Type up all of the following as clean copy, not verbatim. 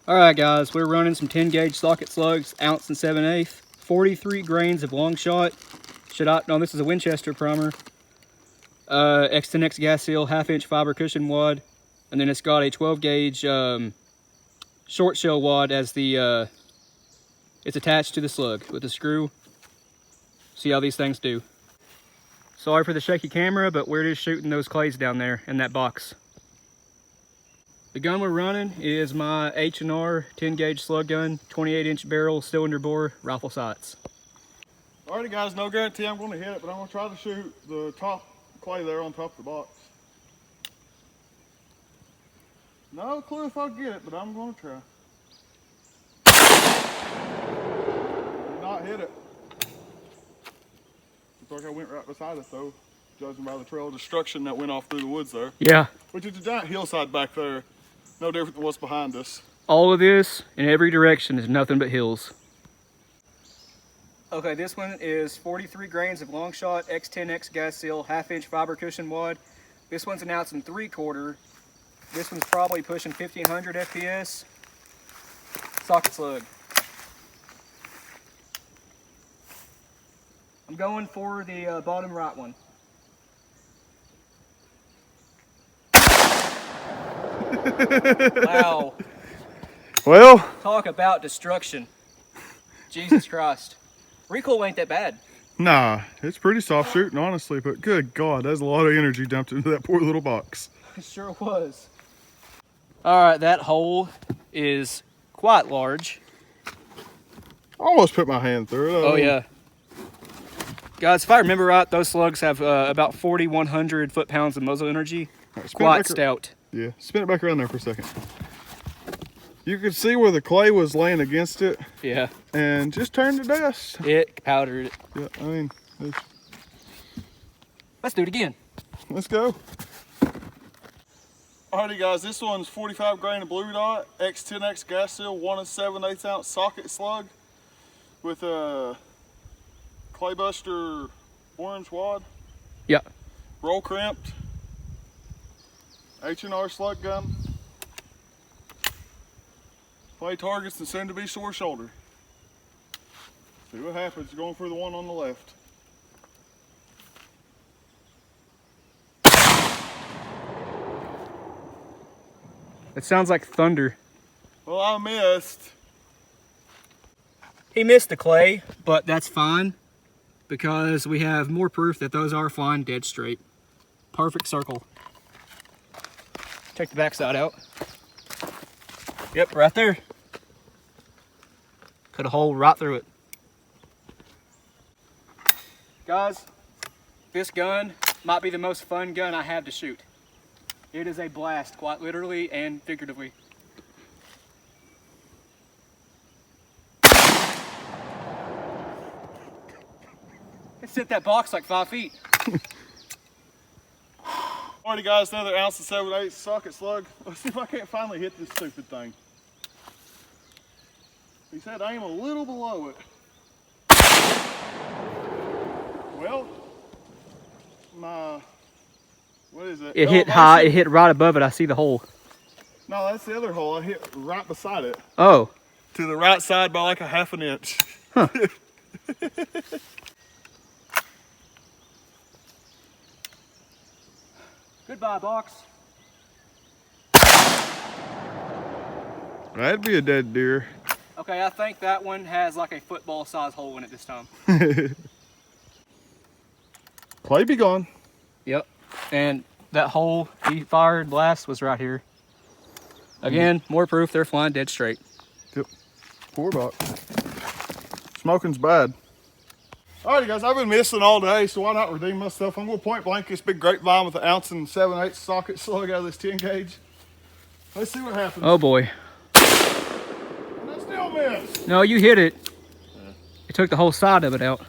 Alright guys, we're running some 10 gauge socket slugs, ounce and 7/8, 43 grains of long shot. No, this is a Winchester primer. X10X gas seal, 1/2 inch fiber cushion wad, and then it's got a 12 gauge short shell wad as the it's attached to the slug with a screw. See how these things do. Sorry for the shaky camera, but we're just shooting those clays down there in that box. The gun we're running is my H&R 10 gauge slug gun, 28 inch barrel, cylinder bore, rifle sights. Alrighty guys, no guarantee I'm going to hit it, but I'm going to try to shoot the top clay there on top of the box. No clue if I'll get it, but I'm going to try. Did not hit it. Looks like I went right beside it though, judging by the trail of destruction that went off through the woods there. Yeah. Which is a giant hillside back there. No different than what's behind us. All of this in every direction is nothing but hills. Okay, this one is 43 grains of long shot, X10X gas seal, 1/2 inch fiber cushion wad. This one's an ounce and 3/4. This one's probably pushing 1500 FPS. Socket slug. I'm going for the bottom right one. Wow. Well, Talk about destruction. Jesus Christ. Recoil ain't that bad. nah, it's pretty soft shooting, honestly, but good God, there's a lot of energy dumped into that poor little box. It sure was. Alright, that hole is quite large. I almost put my hand through it. Oh yeah. Guys, if I remember right, those slugs have about 4,100 foot-pounds of muzzle energy. Right, Quite stout. Yeah, spin it back around there for a second. You could see where the clay was laying against it. Yeah. And just turned to dust. It powdered it. Yeah, I mean, Let's do it again. let's go. Alrighty guys, this one's 45 grain of blue dot, X10X gas seal, 1 7/8 ounce socket slug with a Claybuster orange wad. Yeah. Roll crimped. H&R slug gun. Play targets and soon to be sore shoulder. See what happens going for the one on the left. It sounds like thunder. Well, I missed. He missed the clay, but that's fine because we have more proof that those are flying dead straight. Perfect circle. Take the backside out. Yep, right there. Cut a hole right through it. Guys, this gun might be the most fun gun I have to shoot. It is a blast, quite literally and figuratively. It hit that box like 5 feet. Alrighty guys, another ounce of 7/8 socket slug. Let's see if I can't finally hit this stupid thing. He said aim a little below it. Well, what is it? It hit high, it hit right above it. I see the hole. No, that's the other hole. I hit right beside it. Oh. To the right side by like a 1/2 inch. Huh. Goodbye, box. That'd be a dead deer. Okay, I think that one has like a football size hole in it this time. Clay be gone. Yep. And that hole he fired last was right here. Again, more proof they're flying dead straight. Yep. Poor box. Smoking's bad. Alrighty guys, I've been missing all day, so why not redeem myself? I'm gonna point blank this big grapevine with an ounce and 7/8 socket slug out of this 10 gauge. Let's see what happens. Oh boy. And I still missed. No, you hit it. Yeah. It took the whole side of it out.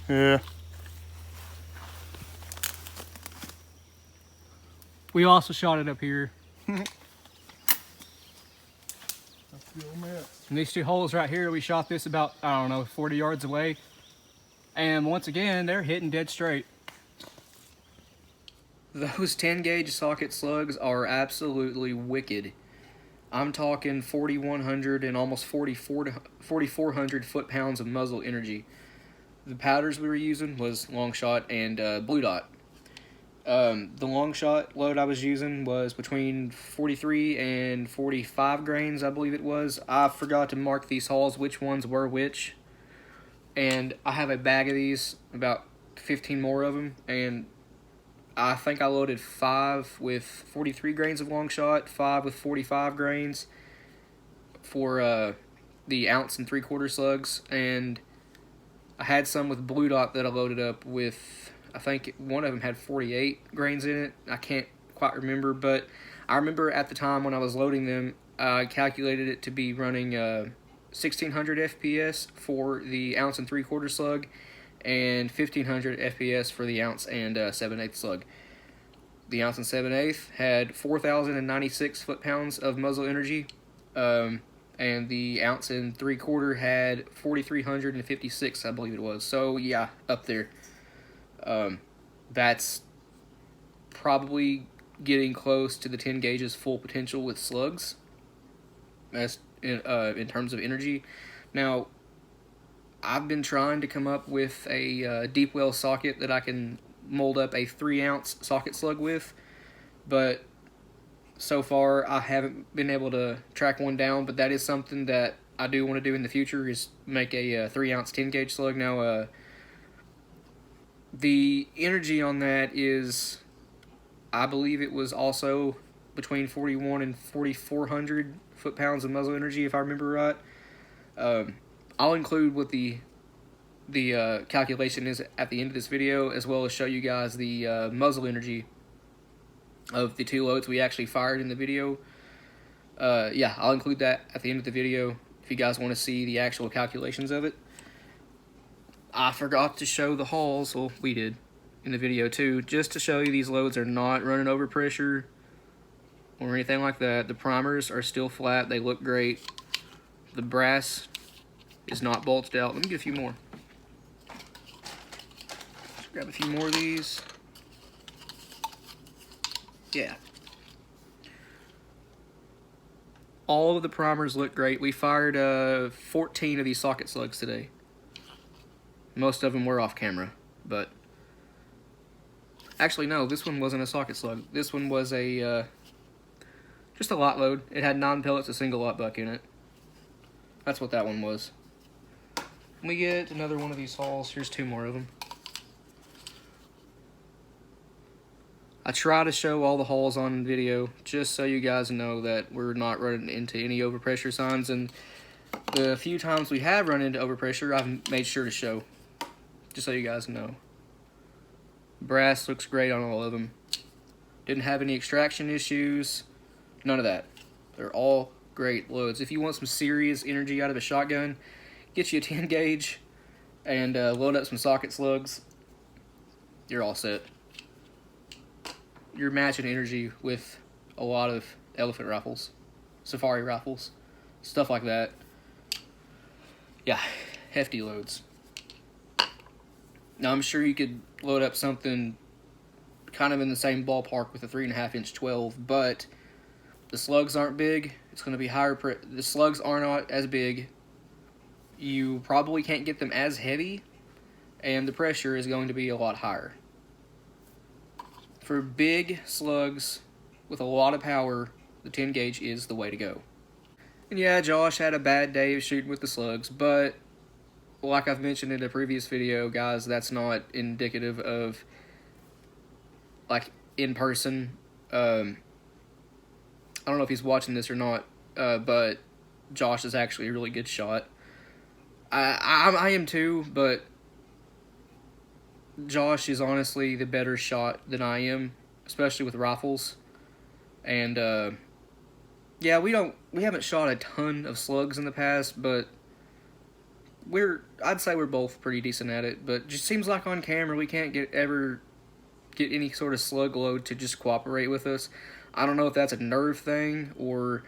Yeah. We also shot it up here. And these 2 holes right here, we shot this about, I don't know, 40 yards away. And once again, they're hitting dead straight. Those 10 gauge socket slugs are absolutely wicked. I'm talking 4,100 and almost 4,400 foot-pounds of muzzle energy. The powders we were using was long shot and blue dot. The long shot load I was using was between 43 and 45 grains, I believe it was. I forgot to mark these hulls, which ones were which. And I have a bag of these, about 15 more of them, and I think I loaded 5 with 43 grains of long shot, 5 with 45 grains for the 1 3/4 slugs, and I had some with blue dot that I loaded up with. I think one of them had 48 grains in it. I can't quite remember, but I remember at the time when I was loading them, I calculated it to be running 1,600 FPS for the 1 3/4 slug and 1,500 FPS for the 1 7/8 slug. The 1 7/8 had 4,096 foot-pounds of muzzle energy, and the 1 3/4 had 4,356, I believe it was. So yeah, up there. That's probably getting close to the 10 gauge's full potential with slugs, as in terms of energy. Now, I've been trying to come up with a deep well socket that I can mold up a 3-ounce socket slug with, but so far I haven't been able to track one down. But that is something that I do want to do in the future, is make a 3-ounce 10 gauge slug. Now, the energy on that is, I believe it was also between 41 and 4,400 foot-pounds of muzzle energy, if I remember right. I'll include what the calculation is at the end of this video, as well as show you guys the muzzle energy of the 2 loads we actually fired in the video. Yeah, I'll include that at the end of the video if you guys want to see the actual calculations of it. I forgot to show the hulls, well, we did in the video too, just to show you these loads are not running over pressure or anything like that. The primers are still flat, they look great. The brass is not bulged out. Let me get a few more. Let's grab a few more of these. Yeah. All of the primers look great. We fired 14 of these socket slugs today. Most of them were off camera, but actually no, this one wasn't a socket slug. This one was a just a lot load. It had 9 pellets, a single lot buck in it. That's what that one was. We get another one of these hulls. Here's 2 more of them. I try to show all the hulls on video just so you guys know that we're not running into any overpressure signs, and the few times we have run into overpressure, I've made sure to show, just so you guys know. Brass looks great on all of them. Didn't have any extraction issues, none of that. They're all great loads. If you want some serious energy out of a shotgun, get you a 10 gauge and load up some socket slugs. You're all set. You're matching energy with a lot of elephant rifles, safari rifles, stuff like that. Yeah, hefty loads. Now I'm sure you could load up something kind of in the same ballpark with a 3.5-inch 12, but the slugs aren't big. It's going to be higher. The slugs are not as big. You probably can't get them as heavy, and the pressure is going to be a lot higher. For big slugs with a lot of power, the 10 gauge is the way to go. And yeah, Josh had a bad day of shooting with the slugs, but like I've mentioned in a previous video, guys, that's not indicative of, like, in person. I don't know if he's watching this or not, but Josh is actually a really good shot. I am too, but Josh is honestly the better shot than I am, especially with rifles. And yeah, we haven't shot a ton of slugs in the past, but I'd say we're both pretty decent at it. But it just seems like on camera we can't ever get any sort of slug load to just cooperate with us. I don't know if that's a nerve thing or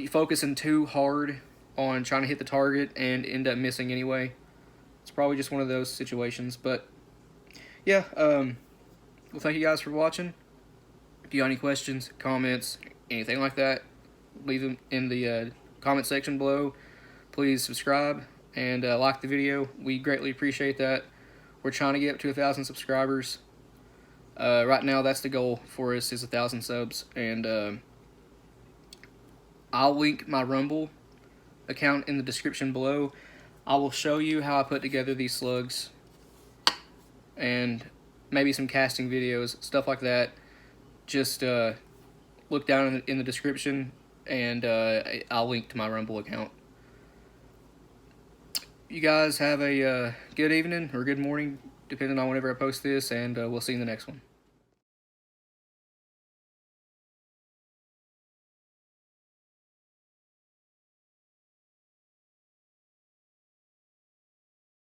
focusing too hard on trying to hit the target and end up missing anyway. It's probably just one of those situations. But yeah, Well, thank you guys for watching. If you got any questions, comments, anything like that, leave them in the comment section below. Please subscribe and like the video. We greatly appreciate that. We're trying to get up to 1,000 subscribers. Right now, that's the goal for us, is 1,000 subs. And I'll link my Rumble account in the description below. I will show you how I put together these slugs and maybe some casting videos, stuff like that. Just look down in the description, and I'll link to my Rumble account. You guys have a good evening or good morning, depending on whenever I post this, and we'll see you in the next one.